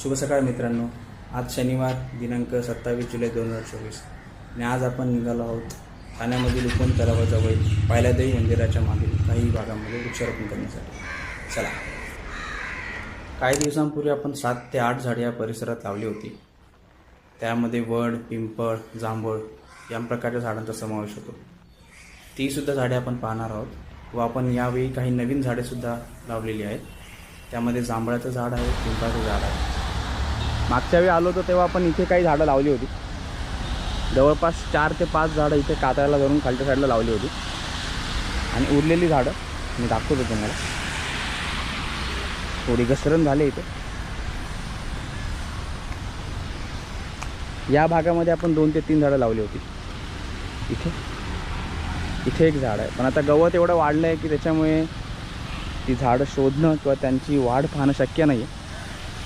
शुभ सकाळ मित्रांनो. आज शनिवार दिनांक 27 जुलै 2024 आणि आज आपण निघालो आहोत ठाण्यामधील उपवन तलावाजवळ पायलादेवी मंदिराच्या मागील काही भागामध्ये वृक्षारोपण करण्यासाठी. चला. काही दिवसांपूर्वी आपण 7 ते 8 झाडे या परिसरात लावली होती. त्यामध्ये वड, पिंपळ, जांभूळ या प्रकारच्या झाडांचा समावेश होतो. तीसुद्धा झाडे आपण पाहणार आहोत व आपण यावेळी काही नवीन झाडेसुद्धा लावलेली आहेत. त्यामध्ये जांभळाचं झाड आहे, पिंपळाचं झाड आहे. मागच्या वेळी आलो होतो तेव्हा आपण इथे काही झाडं लावली होती. जवळपास 4 ते 5 झाडं इथे कातळाला धरून खालच्या साईडला लावली होती आणि उरलेली झाडं मी दाखवतो तुम्हाला. थोडी घसरण झाली इथे. या भागामध्ये आपण 2 ते 3 झाडं लावली होती. इथे एक झाड आहे, पण आता गवत एवढं वाढलं आहे की त्याच्यामुळे ती झाडं शोधणं किंवा त्यांची वाढ पाहणं शक्य नाही आहे.